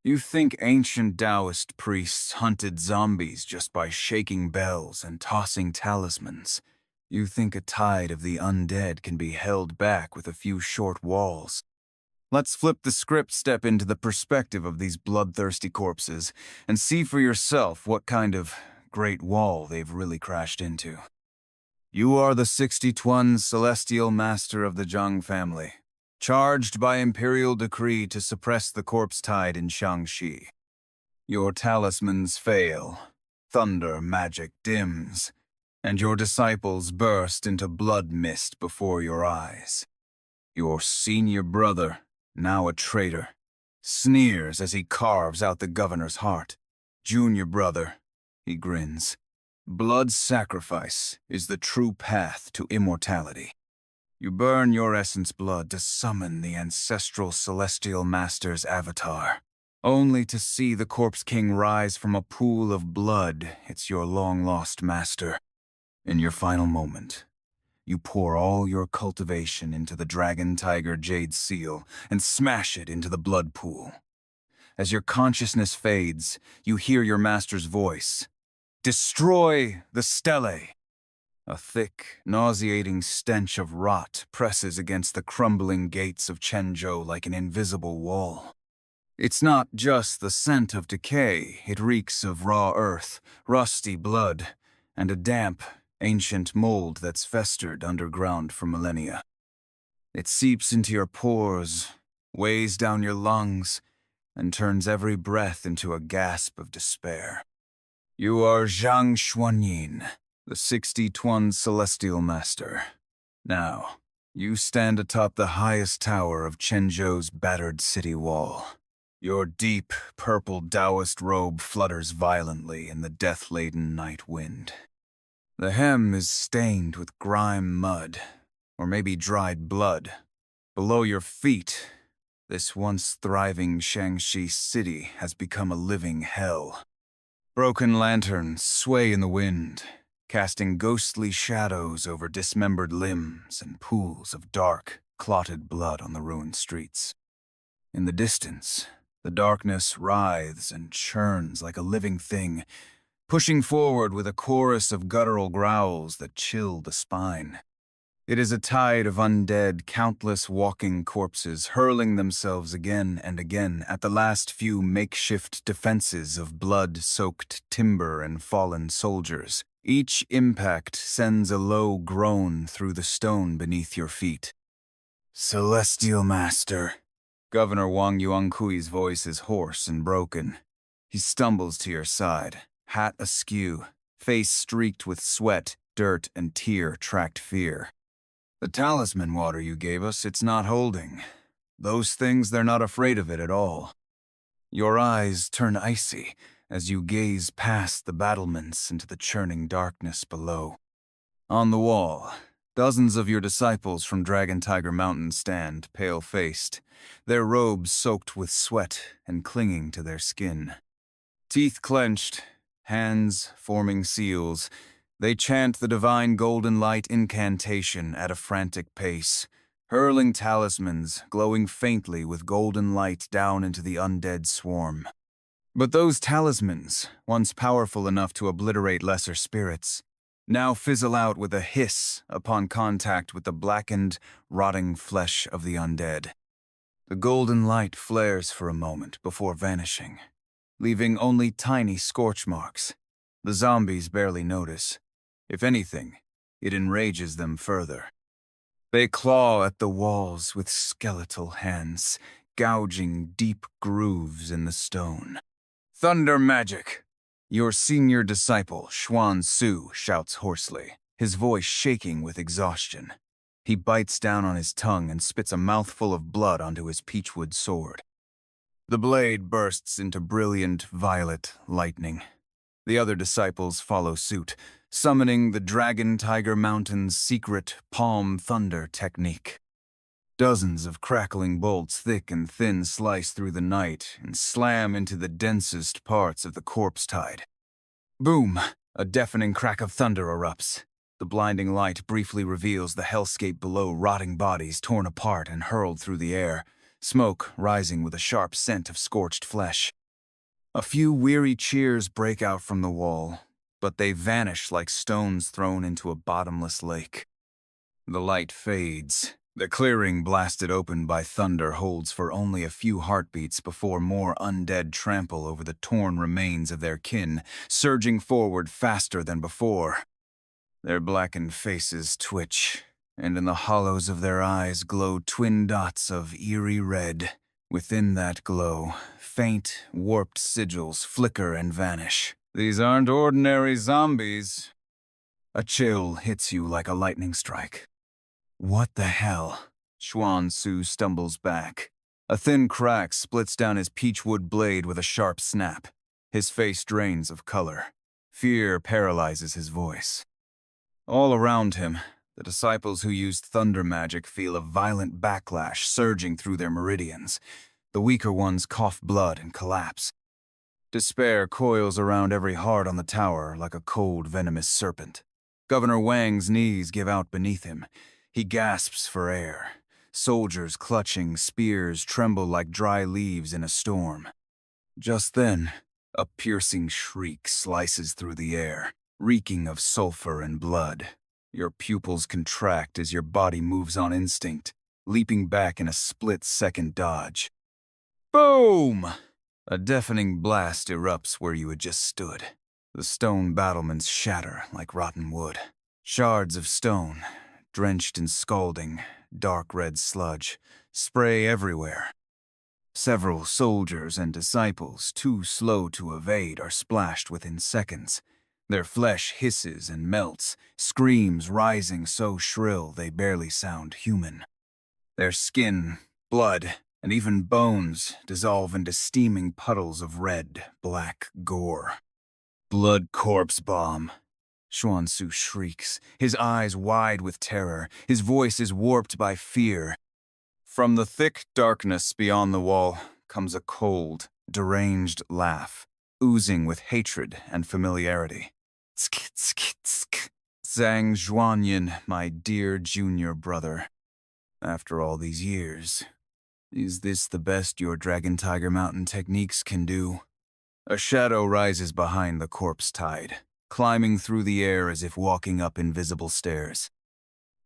You think ancient Taoist priests hunted zombies just by shaking bells and tossing talismans. You think a tide of the undead can be held back with a few short walls. Let's flip the script, step into the perspective of these bloodthirsty corpses, and see for yourself what kind of great wall they've really crashed into. You are the 61 celestial master of the Zhang family, charged by imperial decree to suppress the corpse tide in Shangxi. Your talismans fail, thunder magic dims, and your disciples burst into blood mist before your eyes. Your senior brother, now a traitor, sneers as he carves out the governor's heart. Junior brother, he grins. Blood sacrifice is the true path to immortality. You burn your essence blood to summon the ancestral celestial master's avatar, only to see the corpse king rise from a pool of blood. It's your long-lost master. In your final moment, you pour all your cultivation into the dragon tiger Jade Seal and smash it into the blood pool. As your consciousness fades, you hear your master's voice. Destroy the stele. A thick, nauseating stench of rot presses against the crumbling gates of Chenzhou like an invisible wall. It's not just the scent of decay, it reeks of raw earth, rusty blood, and a damp, ancient mold that's festered underground for millennia. It seeps into your pores, weighs down your lungs, and turns every breath into a gasp of despair. You are Zhang Xuanyin, the 60-Tuan Celestial Master. Now, you stand atop the highest tower of Chenzhou's battered city wall. Your deep, purple Taoist robe flutters violently in the death-laden night wind. The hem is stained with grime mud, or maybe dried blood. Below your feet, this once thriving Shangxi city has become a living hell. Broken lanterns sway in the wind, casting ghostly shadows over dismembered limbs and pools of dark, clotted blood on the ruined streets. In the distance, the darkness writhes and churns like a living thing, pushing forward with a chorus of guttural growls that chill the spine. It is a tide of undead, countless walking corpses hurling themselves again and again at the last few makeshift defenses of blood-soaked timber and fallen soldiers. Each impact sends a low groan through the stone beneath your feet. Celestial Master. Governor Wang Yuankui's voice is hoarse and broken. He stumbles to your side, hat askew, face streaked with sweat, dirt, and tear-tracked fear. The talisman water you gave us, it's not holding. Those things, they're not afraid of it at all. Your eyes turn icy as you gaze past the battlements into the churning darkness below. On the wall, dozens of your disciples from Dragon Tiger Mountain stand, pale-faced, their robes soaked with sweat and clinging to their skin. Teeth clenched, hands forming seals, they chant the divine golden light incantation at a frantic pace, hurling talismans glowing faintly with golden light down into the undead swarm. But those talismans, once powerful enough to obliterate lesser spirits, now fizzle out with a hiss upon contact with the blackened, rotting flesh of the undead. The golden light flares for a moment before vanishing, leaving only tiny scorch marks. The zombies barely notice. If anything, it enrages them further. They claw at the walls with skeletal hands, gouging deep grooves in the stone. Thunder magic! Your senior disciple, Xuan Su, shouts hoarsely, his voice shaking with exhaustion. He bites down on his tongue and spits a mouthful of blood onto his peachwood sword. The blade bursts into brilliant violet lightning. The other disciples follow suit, summoning the Dragon Tiger Mountain's secret palm thunder technique. Dozens of crackling bolts, thick and thin, slice through the night and slam into the densest parts of the corpse tide. Boom! A deafening crack of thunder erupts. The blinding light briefly reveals the hellscape below, rotting bodies torn apart and hurled through the air. smoke rising with a sharp scent of scorched flesh. A few weary cheers break out from the wall, but they vanish like stones thrown into a bottomless lake. The light fades. The clearing blasted open by thunder holds for only a few heartbeats before more undead trample over the torn remains of their kin, surging forward faster than before. Their blackened faces twitch, and in the hollows of their eyes glow twin dots of eerie red. Within that glow, faint, warped sigils flicker and vanish. These aren't ordinary zombies. A chill hits you like a lightning strike. What the hell? Xuan Su stumbles back. A thin crack splits down his peachwood blade with a sharp snap. His face drains of color. Fear paralyzes his voice. All around him, the disciples who used thunder magic feel a violent backlash surging through their meridians. The weaker ones cough blood and collapse. Despair coils around every heart on the tower like a cold, venomous serpent. Governor Wang's knees give out beneath him. He gasps for air. Soldiers clutching spears tremble like dry leaves in a storm. Just then, a piercing shriek slices through the air, reeking of sulfur and blood. Your pupils contract as your body moves on instinct, leaping back in a split-second dodge. Boom! A deafening blast erupts where you had just stood. The stone battlements shatter like rotten wood. Shards of stone, drenched in scalding, dark red sludge, spray everywhere. Several soldiers and disciples, too slow to evade, are splashed within seconds. Their flesh hisses and melts, screams rising so shrill they barely sound human. Their skin, blood, and even bones dissolve into steaming puddles of red, black gore. Blood corpse bomb. Xuan Su shrieks, his eyes wide with terror. His voice is warped by fear. From the thick darkness beyond the wall comes a cold, deranged laugh, oozing with hatred and familiarity. Tsk, tsk, tsk. Zhang Zhuanyin, my dear junior brother. After all these years, is this the best your Dragon Tiger Mountain techniques can do? A shadow rises behind the corpse tide, climbing through the air as if walking up invisible stairs.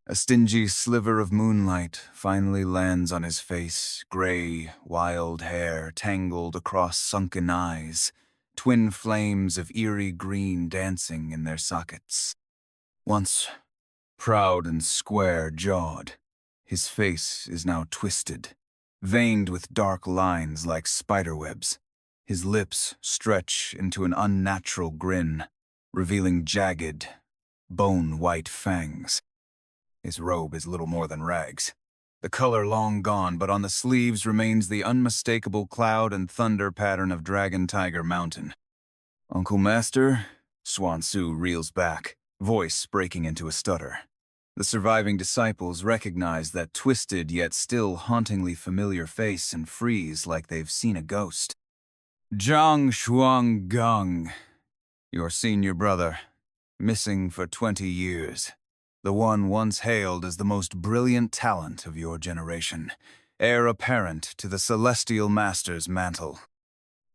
A stingy sliver of moonlight finally lands on his face, gray, wild hair tangled across sunken eyes, twin flames of eerie green dancing in their sockets. Once proud and square-jawed, his face is now twisted, veined with dark lines like spiderwebs. His lips stretch into an unnatural grin, revealing jagged, bone-white fangs. His robe is little more than rags. The color long gone, but on the sleeves remains the unmistakable cloud and thunder pattern of Dragon Tiger Mountain. Uncle Master? Xuan Su reels back, voice breaking into a stutter. The surviving disciples recognize that twisted yet still hauntingly familiar face and freeze like they've seen a ghost. Zhang Shuanggang, your senior brother, missing for 20 years. The one once hailed as the most brilliant talent of your generation, heir apparent to the Celestial Master's mantle.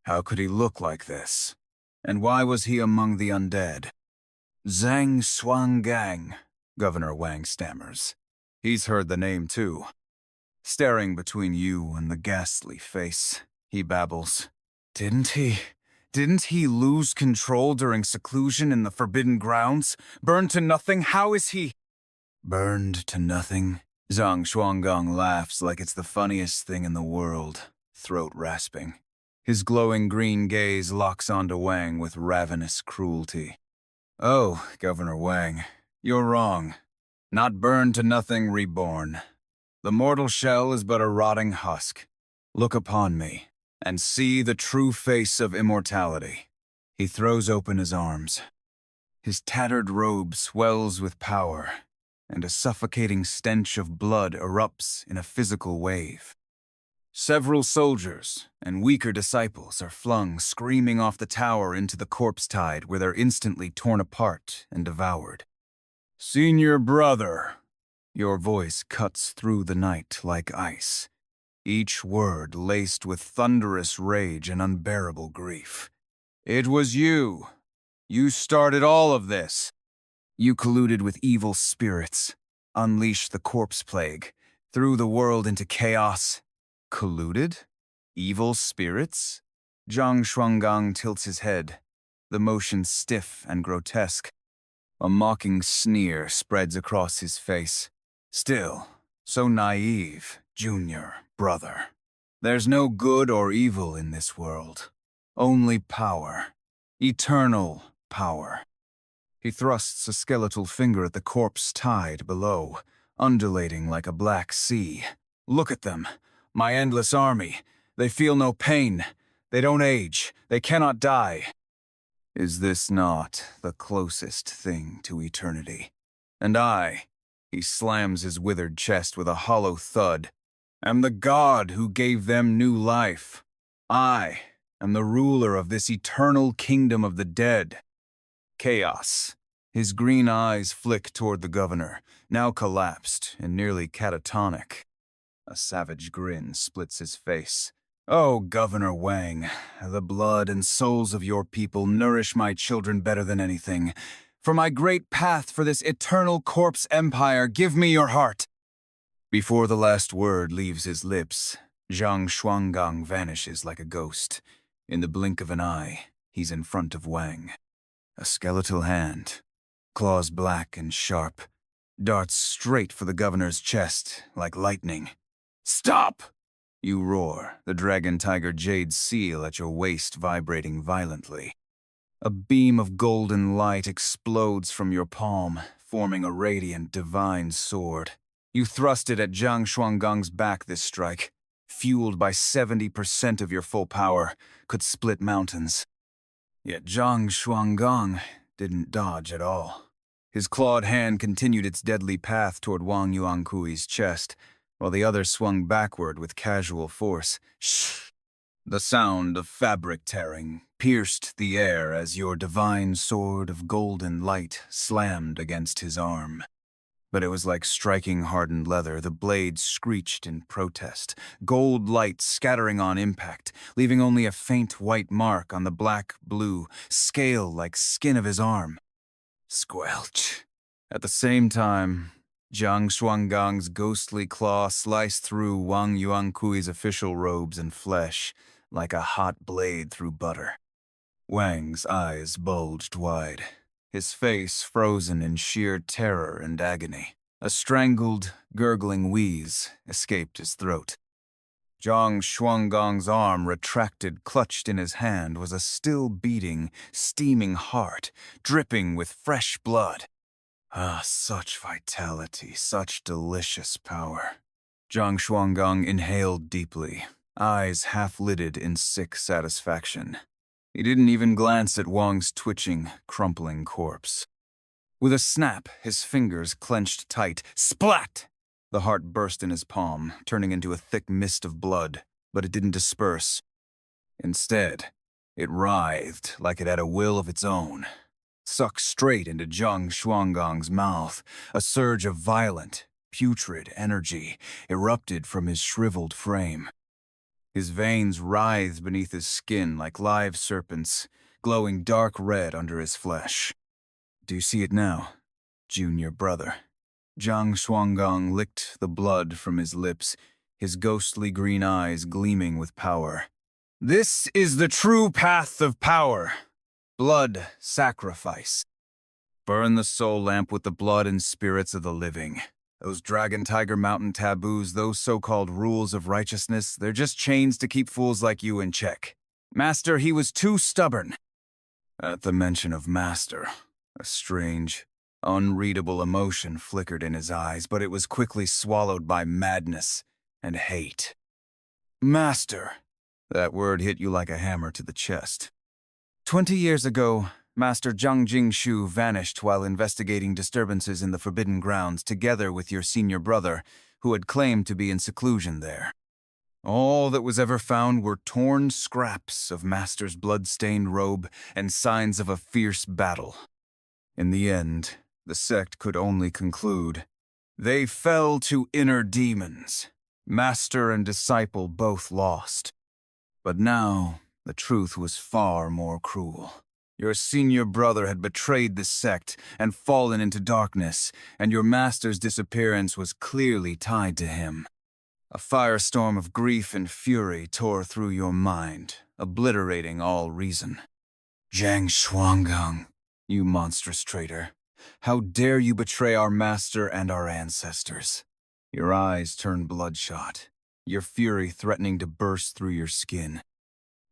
How could he look like this? And why was he among the undead? Zhang Shuanggang, Governor Wang stammers. He's heard the name too. Staring between you and the ghastly face, he babbles. Didn't he lose control during seclusion in the Forbidden Grounds? Burned to nothing? How is he? Burned to nothing? Zhang Shuanggang laughs like it's the funniest thing in the world, throat rasping. His glowing green gaze locks onto Wang with ravenous cruelty. Oh, Governor Wang, you're wrong. Not burned to nothing, reborn. The mortal shell is but a rotting husk. Look upon me, and see the true face of immortality. He throws open his arms. His tattered robe swells with power, and a suffocating stench of blood erupts in a physical wave. Several soldiers and weaker disciples are flung screaming off the tower into the corpse tide where they're instantly torn apart and devoured. Senior brother, your voice cuts through the night like ice. each word laced with thunderous rage and unbearable grief. "It was you. You started all of this. You colluded with evil spirits, unleashed the corpse plague, threw the world into chaos." Colluded? Evil spirits? Zhang Shuanggang tilts his head, the motion stiff and grotesque. A mocking sneer spreads across his face. "Still, so naive, junior, brother. There's no good or evil in this world. Only power. Eternal power." He thrusts a skeletal finger at the corpse tide below, undulating like a black sea. "Look at them. My endless army. They feel no pain. They don't age. They cannot die. Is this not the closest thing to eternity? And I," he slams his withered chest with a hollow thud, "am the god who gave them new life. I am the ruler of this eternal kingdom of the dead." Chaos. His green eyes flick toward the governor, now collapsed and nearly catatonic. A savage grin splits his face. "Oh, Governor Wang, the blood and souls of your people nourish my children better than anything. For my great path for this eternal corpse empire, give me your heart." Before the last word leaves his lips, Zhang Shuanggang vanishes like a ghost. In the blink of an eye, he's in front of Wang. A skeletal hand, claws black and sharp, darts straight for the governor's chest like lightning. "Stop!" you roar, the dragon tiger Jade Seal at your waist vibrating violently. A beam of golden light explodes from your palm, forming a radiant divine sword. You thrust it at Zhang Shuanggang's back. This strike, fueled by 70% of your full power, could split mountains. Yet Zhang Shuanggang didn't dodge at all. His clawed hand continued its deadly path toward Wang Yuankui's chest, while the other swung backward with casual force. Shh! The sound of fabric tearing pierced the air as your divine sword of golden light slammed against his arm. But it was like striking hardened leather. The blade screeched in protest, gold light scattering on impact, leaving only a faint white mark on the black-blue, scale-like skin of his arm. Squelch. At the same time, Zhang Shuanggang's ghostly claw sliced through Wang Yuankui's official robes and flesh, like a hot blade through butter. Wang's eyes bulged wide, his face frozen in sheer terror and agony. A strangled, gurgling wheeze escaped his throat. Zhang Shuanggang's arm, retracted, clutched in his hand, was a still-beating, steaming heart, dripping with fresh blood. Ah, such vitality, such delicious power. Zhang Shuanggang inhaled deeply, eyes half-lidded in sick satisfaction. He didn't even glance at Wang's twitching, crumpling corpse. With a snap, his fingers clenched tight. Splat! The heart burst in his palm, turning into a thick mist of blood, but it didn't disperse. Instead, it writhed like it had a will of its own. Sucked straight into Zhang Shuanggang's mouth, a surge of violent, putrid energy erupted from his shriveled frame. His veins writhed beneath his skin like live serpents, glowing dark red under his flesh. Do you see it now, junior brother? Zhang Shuanggang licked the blood from his lips, his ghostly green eyes gleaming with power. This is the true path of power. Blood sacrifice. Burn the soul lamp with the blood and spirits of the living. Those Dragon Tiger Mountain taboos, those so-called rules of righteousness, they're just chains to keep fools like you in check. Master, he was too stubborn. At the mention of Master, a strange, unreadable emotion flickered in his eyes, but it was quickly swallowed by madness and hate. Master. That word hit you like a hammer to the chest. 20 years ago, Master Zhang Jingshu vanished while investigating disturbances in the Forbidden Grounds together with your senior brother, who had claimed to be in seclusion there. All that was ever found were torn scraps of Master's blood-stained robe and signs of a fierce battle. In the end, the sect could only conclude, they fell to inner demons. Master and disciple both lost. But now, the truth was far more cruel. Your senior brother had betrayed the sect and fallen into darkness, and your master's disappearance was clearly tied to him. A firestorm of grief and fury tore through your mind, obliterating all reason. Zhang Shuanggang, you monstrous traitor. How dare you betray our master and our ancestors? Your eyes turned bloodshot, your fury threatening to burst through your skin.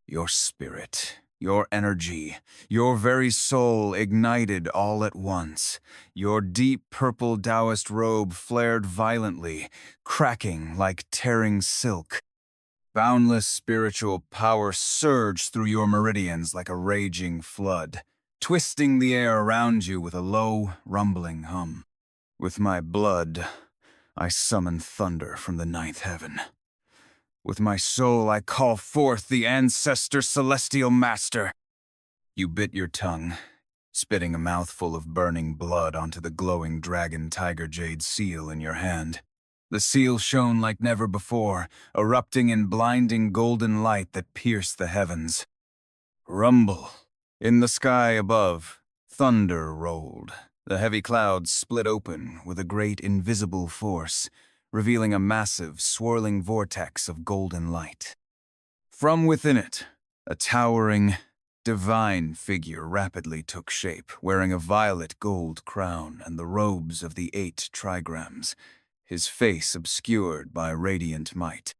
Your spirit, your energy, your very soul ignited all at once. Your deep purple Taoist robe flared violently, cracking like tearing silk. Boundless spiritual power surged through your meridians like a raging flood, twisting the air around you with a low, rumbling hum. With my blood, I summon thunder from the ninth heaven. With my soul, I call forth the ancestor celestial master. You bit your tongue, spitting a mouthful of burning blood onto the glowing dragon tiger Jade Seal in your hand. The seal shone like never before, erupting in blinding golden light that pierced the heavens. Rumble. In the sky above, thunder rolled. The heavy clouds split open with a great invisible force, revealing a massive, swirling vortex of golden light. From within it, a towering, divine figure rapidly took shape, wearing a violet gold crown and the robes of the 8 trigrams, his face obscured by radiant might.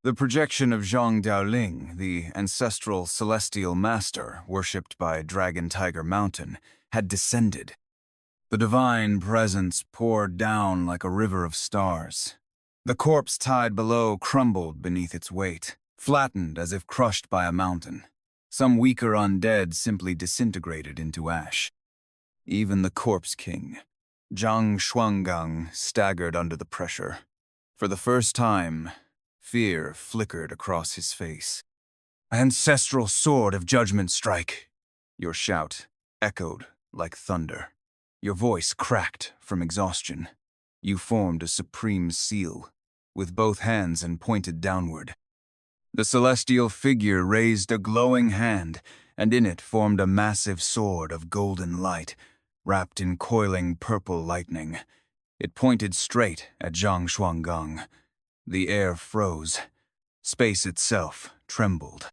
The projection of Zhang Daoling, the ancestral celestial master worshipped by Dragon Tiger Mountain, had descended. The divine presence poured down like a river of stars. The corpse tied below crumbled beneath its weight, flattened as if crushed by a mountain. Some weaker undead simply disintegrated into ash. Even the corpse king, Zhang Shuanggang, staggered under the pressure. For the first time, fear flickered across his face. "Ancestral sword of judgment strike!" Your shout echoed like thunder. Your voice cracked from exhaustion. You formed a supreme seal, with both hands and pointed downward. The celestial figure raised a glowing hand, and in it formed a massive sword of golden light, wrapped in coiling purple lightning. It pointed straight at Zhang Shuanggang. The air froze. Space itself trembled.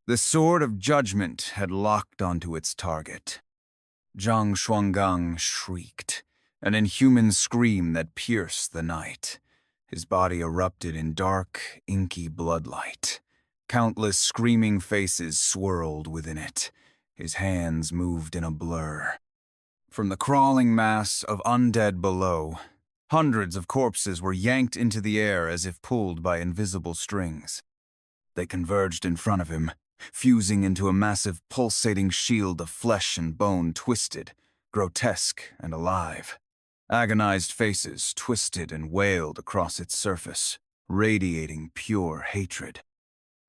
The sword of judgment had locked onto its target. Zhang Shuanggang shrieked, an inhuman scream that pierced the night. His body erupted in dark, inky bloodlight. Countless screaming faces swirled within it. His hands moved in a blur. From the crawling mass of undead below, hundreds of corpses were yanked into the air as if pulled by invisible strings. They converged in front of him, fusing into a massive pulsating shield of flesh and bone, twisted, grotesque, and alive. Agonized faces twisted and wailed across its surface, radiating pure hatred.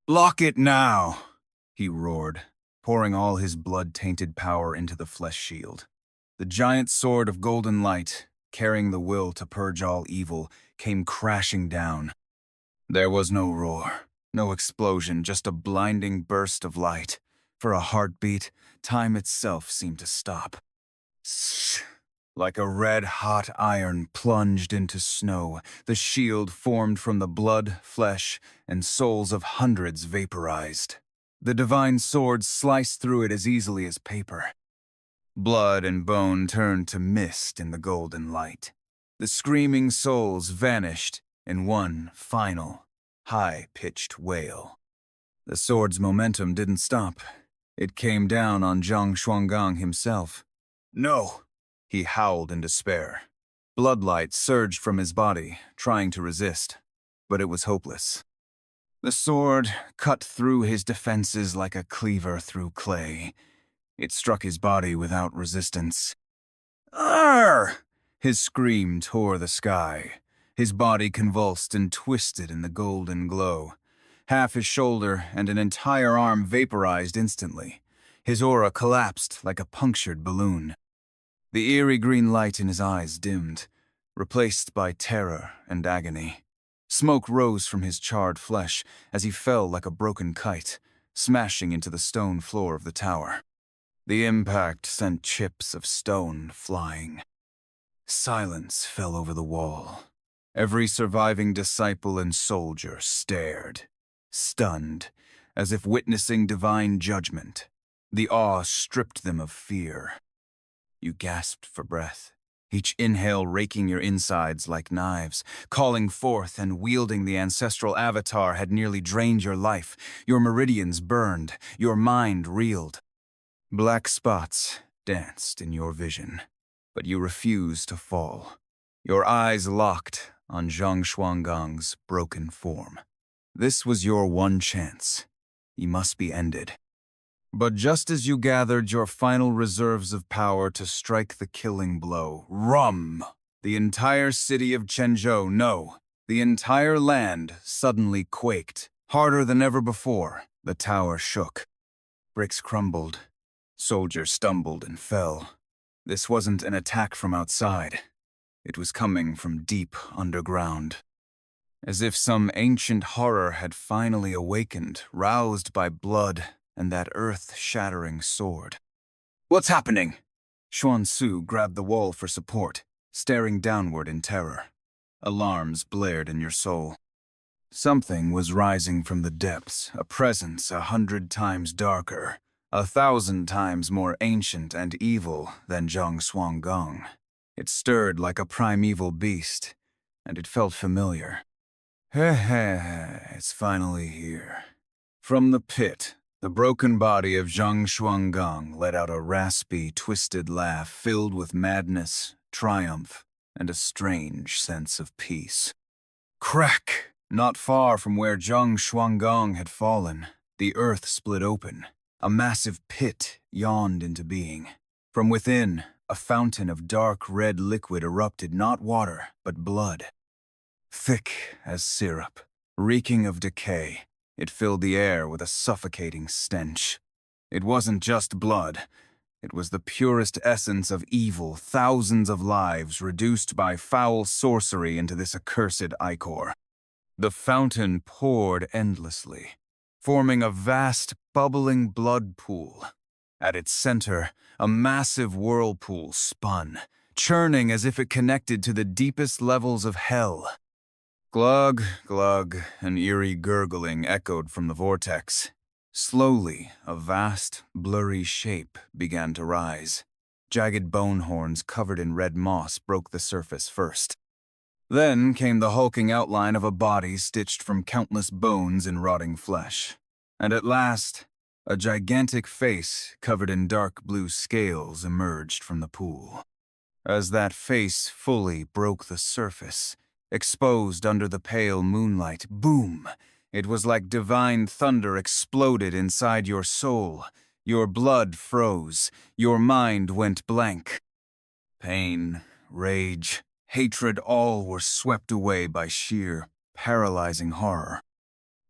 "Lock it now!" he roared, pouring all his blood-tainted power into the flesh shield. The giant sword of golden light, carrying the will to purge all evil, came crashing down. There was no roar, no explosion, just a blinding burst of light. For a heartbeat, time itself seemed to stop. Like a red-hot iron plunged into snow, the shield formed from the blood, flesh, and souls of hundreds vaporized. The divine sword sliced through it as easily as paper. Blood and bone turned to mist in the golden light. The screaming souls vanished in one final, high-pitched wail. The sword's momentum didn't stop. It came down on Zhang Shuanggang himself. "No!" he howled in despair. Bloodlight surged from his body, trying to resist, but it was hopeless. The sword cut through his defenses like a cleaver through clay. It struck his body without resistance. "Arr!" His scream tore the sky. His body convulsed and twisted in the golden glow. Half his shoulder and an entire arm vaporized instantly. His aura collapsed like a punctured balloon. The eerie green light in his eyes dimmed, replaced by terror and agony. Smoke rose from his charred flesh as he fell like a broken kite, smashing into the stone floor of the tower. The impact sent chips of stone flying. Silence fell over the wall. Every surviving disciple and soldier stared, stunned, as if witnessing divine judgment. The awe stripped them of fear. You gasped for breath, each inhale raking your insides like knives. Calling forth and wielding the ancestral avatar had nearly drained your life. Your meridians burned, your mind reeled. Black spots danced in your vision, but you refused to fall. Your eyes locked on Zhang Shuanggang's broken form. This was your one chance. He must be ended. But just as you gathered your final reserves of power to strike the killing blow, rum! The entire city of Chenzhou, no, the entire land suddenly quaked. Harder than ever before, the tower shook. Bricks crumbled. Soldiers stumbled and fell. This wasn't an attack from outside. It was coming from deep underground. As if some ancient horror had finally awakened, roused by blood and that earth-shattering sword. What's happening? Xuan Su grabbed the wall for support, staring downward in terror. Alarms blared in your soul. Something was rising from the depths, a presence 100 times darker, 1,000 times more ancient and evil than Zhang Shuanggang. It stirred like a primeval beast, and it felt familiar. It's finally here. From the pit, the broken body of Zhang Shuanggang let out a raspy, twisted laugh filled with madness, triumph, and a strange sense of peace. Crack! Not far from where Zhang Shuanggang had fallen, the earth split open. A massive pit yawned into being. From within, a fountain of dark red liquid erupted, not water, but blood. Thick as syrup, reeking of decay, it filled the air with a suffocating stench. It wasn't just blood. It was the purest essence of evil, thousands of lives reduced by foul sorcery into this accursed ichor. The fountain poured endlessly, forming a vast, bubbling blood pool. At its center, a massive whirlpool spun, churning as if it connected to the deepest levels of hell. Glug, glug, an eerie gurgling echoed from the vortex. Slowly, a vast, blurry shape began to rise. Jagged bone horns covered in red moss broke the surface first. Then came the hulking outline of a body stitched from countless bones and rotting flesh. And at last, a gigantic face covered in dark blue scales emerged from the pool. As that face fully broke the surface, exposed under the pale moonlight, boom! It was like divine thunder exploded inside your soul. Your blood froze. Your mind went blank. Pain, rage, hatred, all were swept away by sheer, paralyzing horror.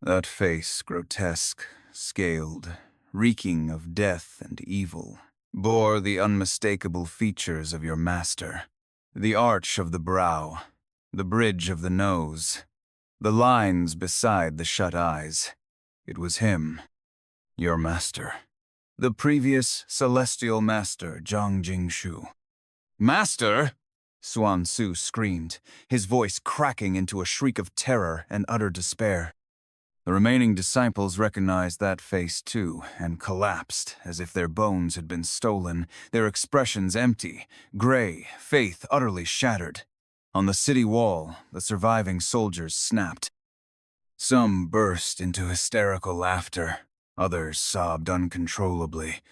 That face, grotesque, scaled, reeking of death and evil, bore the unmistakable features of your master. The arch of the brow, the bridge of the nose, the lines beside the shut eyes. It was him, your master. The previous celestial master, Zhang Jingshu. Master! Xuan Su screamed, his voice cracking into a shriek of terror and utter despair. The remaining disciples recognized that face too, and collapsed as if their bones had been stolen, their expressions empty, gray, faith utterly shattered. On the city wall, the surviving soldiers snapped. Some burst into hysterical laughter, others sobbed uncontrollably,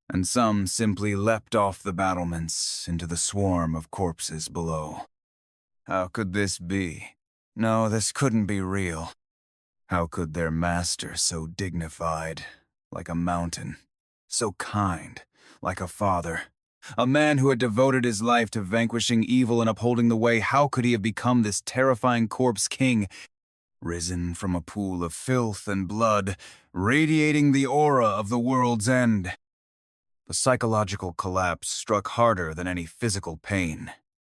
and some simply leapt off the battlements into the swarm of corpses below. How could this be? No, this couldn't be real. How could their master, so dignified, like a mountain, so kind, like a father, a man who had devoted his life to vanquishing evil and upholding the way, how could he have become this terrifying corpse king, risen from a pool of filth and blood, radiating the aura of the world's end? The psychological collapse struck harder than any physical pain.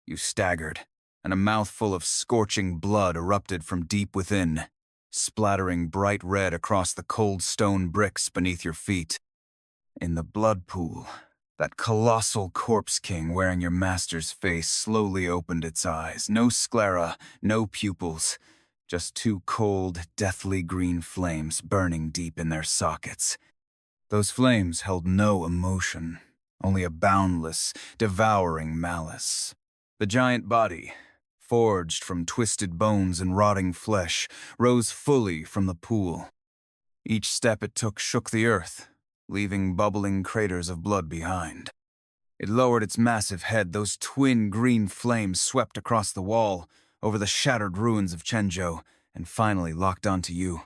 You staggered, and a mouthful of scorching blood erupted from deep within, splattering bright red across the cold stone bricks beneath your feet. In the blood pool, that colossal corpse king wearing your master's face slowly opened its eyes. No sclera, no pupils, just two cold, deathly green flames burning deep in their sockets. Those flames held no emotion, only a boundless, devouring malice. The giant body, forged from twisted bones and rotting flesh, rose fully from the pool. Each step it took shook the earth, leaving bubbling craters of blood behind. It lowered its massive head. Those twin green flames swept across the wall, over the shattered ruins of Chenzhou, and finally locked onto you.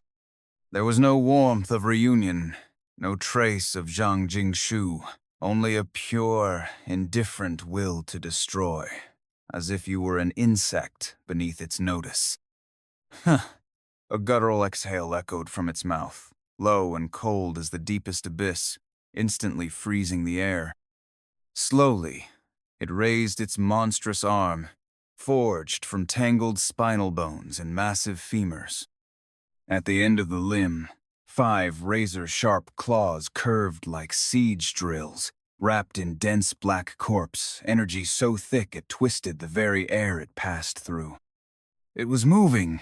There was no warmth of reunion, no trace of Zhang Jingshu, only a pure, indifferent will to destroy, as if you were an insect beneath its notice. Huh. A guttural exhale echoed from its mouth, low and cold as the deepest abyss, instantly freezing the air. Slowly, it raised its monstrous arm, forged from tangled spinal bones and massive femurs. At the end of the limb, 5 razor-sharp claws curved like siege drills, wrapped in dense black corpse, energy so thick it twisted the very air it passed through. It was moving,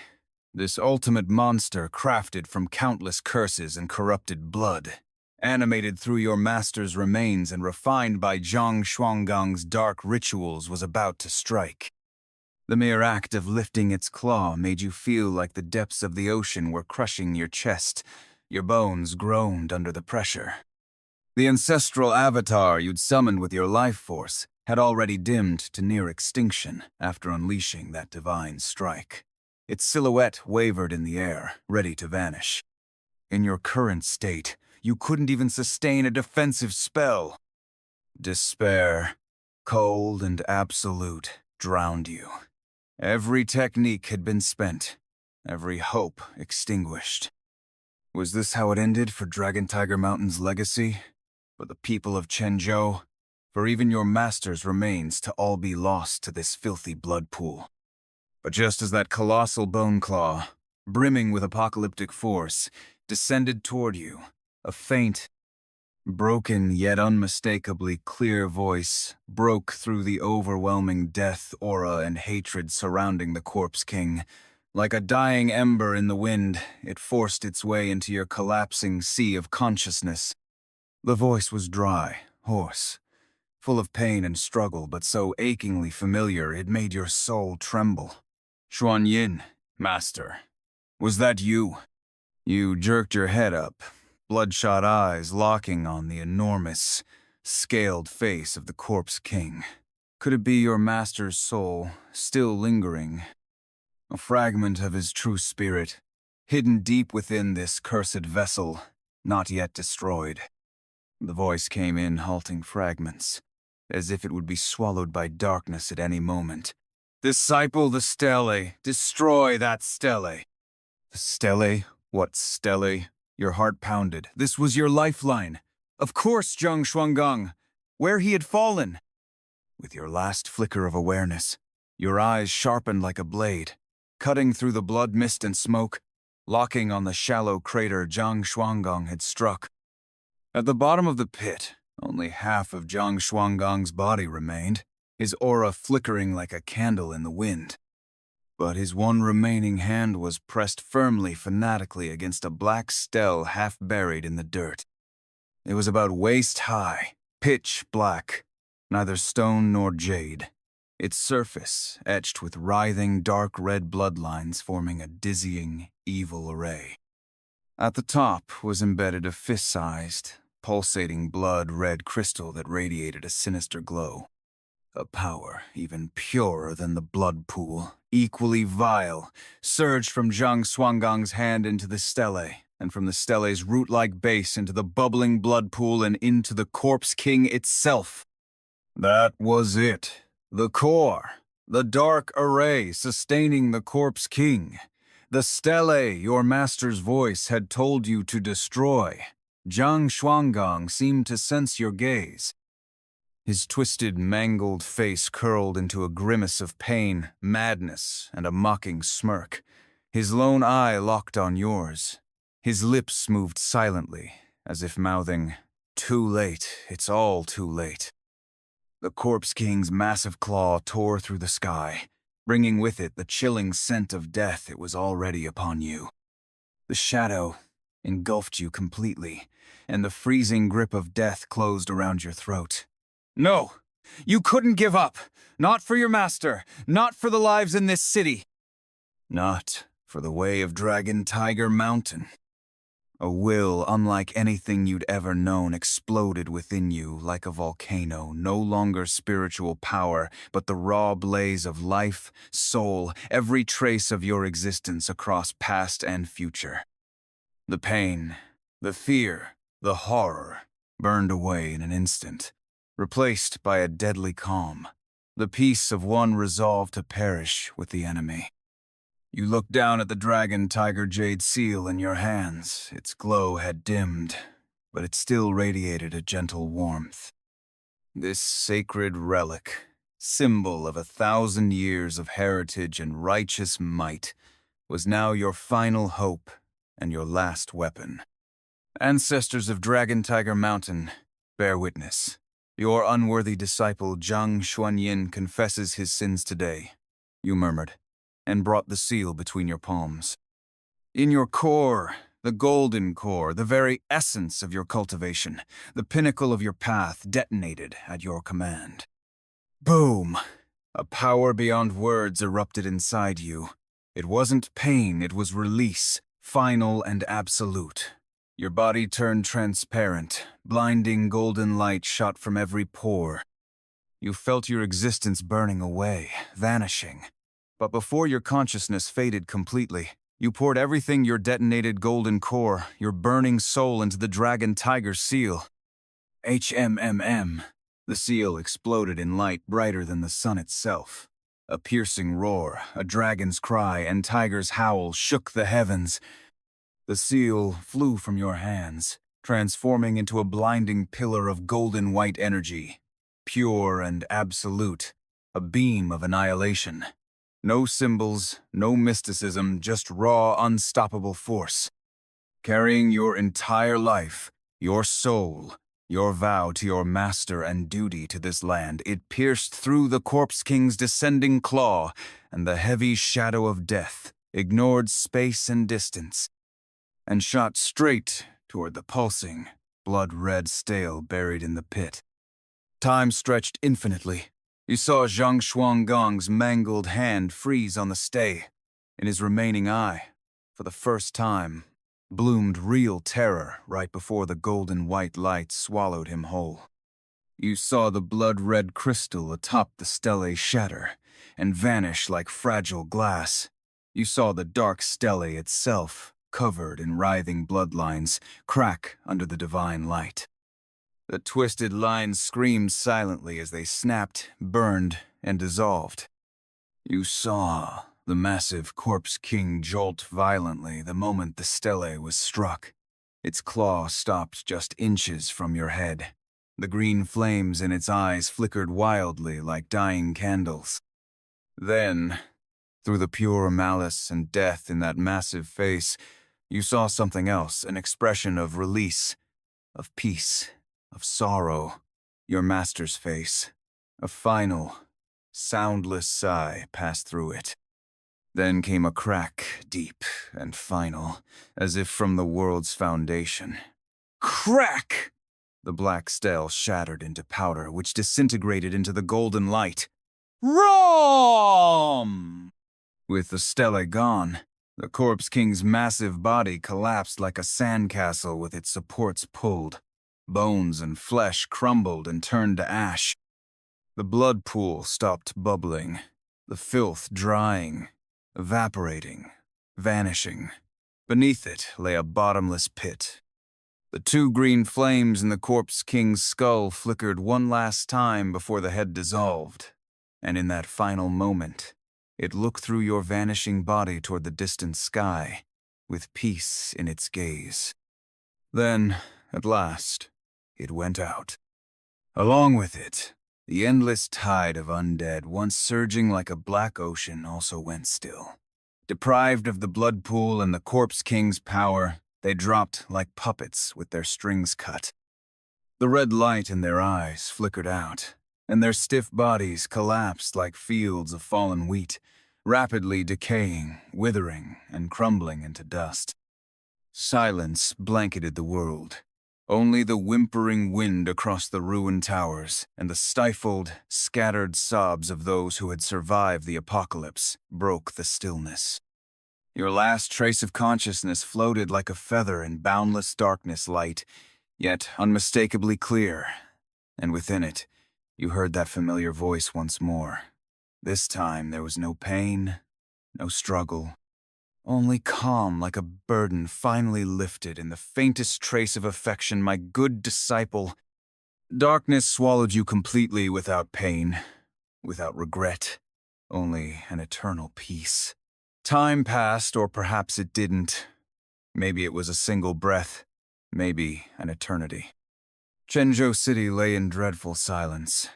this ultimate monster crafted from countless curses and corrupted blood, animated through your master's remains and refined by Zhang Xuanggang's dark rituals, was about to strike. The mere act of lifting its claw made you feel like the depths of the ocean were crushing your chest. Your bones groaned under the pressure. The ancestral avatar you'd summoned with your life force had already dimmed to near extinction after unleashing that divine strike. Its silhouette wavered in the air, ready to vanish. In your current state, you couldn't even sustain a defensive spell. Despair, cold and absolute, drowned you. Every technique had been spent, every hope extinguished. Was this how it ended for Dragon Tiger Mountain's legacy? For the people of Chenzhou? For even your master's remains to all be lost to this filthy blood pool? But just as that colossal bone claw, brimming with apocalyptic force, descended toward you, a faint, broken yet unmistakably clear voice broke through the overwhelming death aura and hatred surrounding the Corpse King. Like a dying ember in the wind, it forced its way into your collapsing sea of consciousness. The voice was dry, hoarse, full of pain and struggle, but so achingly familiar it made your soul tremble. Xuan Yin, Master, was that you? You jerked your head up, bloodshot eyes locking on the enormous, scaled face of the Corpse King. Could it be your master's soul, still lingering? A fragment of his true spirit, hidden deep within this cursed vessel, not yet destroyed. The voice came in halting fragments, as if it would be swallowed by darkness at any moment. Disciple the stele, destroy that stele. The stele? What stele? Your heart pounded. This was your lifeline. Of course, Zhang Xuangang. Where he had fallen. With your last flicker of awareness, your eyes sharpened like a blade, cutting through the blood mist and smoke, locking on the shallow crater Zhang Xuangang had struck. At the bottom of the pit, only half of Zhang Xuanggang's body remained, his aura flickering like a candle in the wind. But his one remaining hand was pressed firmly, fanatically against a black stele half buried in the dirt. It was about waist high, pitch black, neither stone nor jade. Its surface etched with writhing dark red bloodlines forming a dizzying, evil array. At the top was embedded a fist-sized, pulsating blood-red crystal that radiated a sinister glow. A power even purer than the blood pool, equally vile, surged from Zhang Xuanggang's hand into the stele, and from the stele's root-like base into the bubbling blood pool and into the Corpse King itself. That was it. The core. The dark array sustaining the Corpse King. The stele your master's voice had told you to destroy. Zhang Xuanggang seemed to sense your gaze. His twisted, mangled face curled into a grimace of pain, madness, and a mocking smirk. His lone eye locked on yours. His lips moved silently, as if mouthing, "Too late, it's all too late." The Corpse King's massive claw tore through the sky, bringing with it the chilling scent of death it was already upon you. The shadow engulfed you completely, and the freezing grip of death closed around your throat. No! You couldn't give up! Not for your master! Not for the lives in this city! Not for the way of Dragon Tiger Mountain. A will unlike anything you'd ever known exploded within you like a volcano, no longer spiritual power, but the raw blaze of life, soul, every trace of your existence across past and future. The pain, the fear, the horror burned away in an instant, replaced by a deadly calm, the peace of one resolved to perish with the enemy. You looked down at the dragon tiger Jade Seal in your hands. Its glow had dimmed, but it still radiated a gentle warmth. This sacred relic, symbol of 1,000 years of heritage and righteous might, was now your final hope and your last weapon. Ancestors of Dragon Tiger Mountain, bear witness. Your unworthy disciple Zhang Xuanyin confesses his sins today, you murmured, and brought the seal between your palms. In your core, the golden core, the very essence of your cultivation, the pinnacle of your path detonated at your command. Boom! A power beyond words erupted inside you. It wasn't pain, it was release, final and absolute. Your body turned transparent, blinding golden light shot from every pore. You felt your existence burning away, vanishing. But before your consciousness faded completely, you poured everything your detonated golden core, your burning soul into the Dragon Tiger Seal. HMMM. The seal exploded in light brighter than the sun itself. A piercing roar, a dragon's cry, and tiger's howl shook the heavens. The seal flew from your hands, transforming into a blinding pillar of golden white energy, pure and absolute, a beam of annihilation. No symbols, no mysticism, just raw, unstoppable force. Carrying your entire life, your soul, your vow to your master and duty to this land, it pierced through the Corpse King's descending claw, and the heavy shadow of death ignored space and distance, and shot straight toward the pulsing, blood-red stele buried in the pit. Time stretched infinitely. You saw Zhang Xuanggong's mangled hand freeze on the stay. In his remaining eye, for the first time, bloomed real terror right before the golden white light swallowed him whole. You saw the blood-red crystal atop the stele shatter and vanish like fragile glass. You saw the dark stele itself, covered in writhing bloodlines, crack under the divine light. The twisted lines screamed silently as they snapped, burned, and dissolved. You saw the massive Corpse King jolt violently the moment the stele was struck. Its claw stopped just inches from your head. The green flames in its eyes flickered wildly like dying candles. Then, through the pure malice and death in that massive face, you saw something else, an expression of release, of peace, of sorrow, your master's face. A final, soundless sigh passed through it. Then came a crack, deep and final, as if from the world's foundation. Crack! The black stele shattered into powder, which disintegrated into the golden light. Rom! With the stele gone, the Corpse King's massive body collapsed like a sandcastle with its supports pulled. Bones and flesh crumbled and turned to ash. The blood pool stopped bubbling, the filth drying, evaporating, vanishing. Beneath it lay a bottomless pit. The two green flames in the Corpse King's skull flickered one last time before the head dissolved, and in that final moment, it looked through your vanishing body toward the distant sky, with peace in its gaze. Then, at last, it went out. Along with it, the endless tide of undead, once surging like a black ocean, also went still. Deprived of the blood pool and the Corpse King's power, they dropped like puppets with their strings cut. The red light in their eyes flickered out, and their stiff bodies collapsed like fields of fallen wheat, rapidly decaying, withering, and crumbling into dust. Silence blanketed the world. Only the whimpering wind across the ruined towers and the stifled, scattered sobs of those who had survived the apocalypse broke the stillness. Your last trace of consciousness floated like a feather in boundless darkness light, yet unmistakably clear, and within it, you heard that familiar voice once more. This time there was no pain, no struggle, only calm like a burden finally lifted in the faintest trace of affection, my good disciple. Darkness swallowed you completely without pain, without regret, only an eternal peace. Time passed, or perhaps it didn't. Maybe it was a single breath, maybe an eternity. Chenzhou City lay in dreadful silence.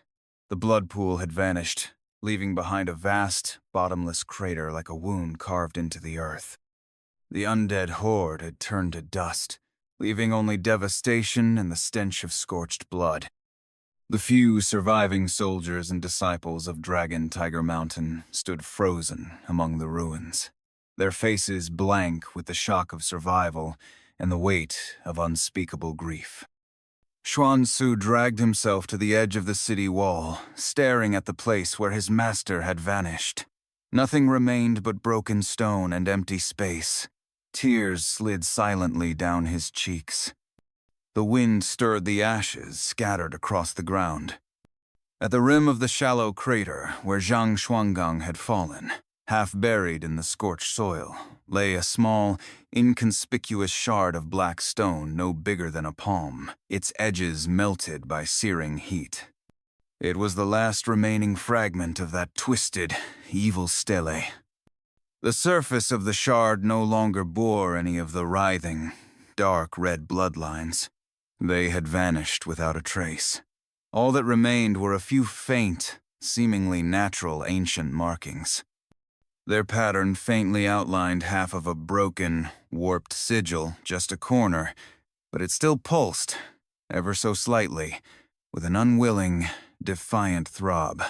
The blood pool had vanished, leaving behind a vast, bottomless crater like a wound carved into the earth. The undead horde had turned to dust, leaving only devastation and the stench of scorched blood. The few surviving soldiers and disciples of Dragon Tiger Mountain stood frozen among the ruins, their faces blank with the shock of survival and the weight of unspeakable grief. Xuansu dragged himself to the edge of the city wall, staring at the place where his master had vanished. Nothing remained but broken stone and empty space. Tears slid silently down his cheeks. The wind stirred the ashes scattered across the ground. At the rim of the shallow crater where Zhang Xuangang had fallen, half buried in the scorched soil, lay a small, inconspicuous shard of black stone no bigger than a palm, its edges melted by searing heat. It was the last remaining fragment of that twisted, evil stele. The surface of the shard no longer bore any of the writhing, dark red bloodlines. They had vanished without a trace. All that remained were a few faint, seemingly natural ancient markings. Their pattern faintly outlined half of a broken, warped sigil, just a corner, but it still pulsed, ever so slightly, with an unwilling, defiant throb.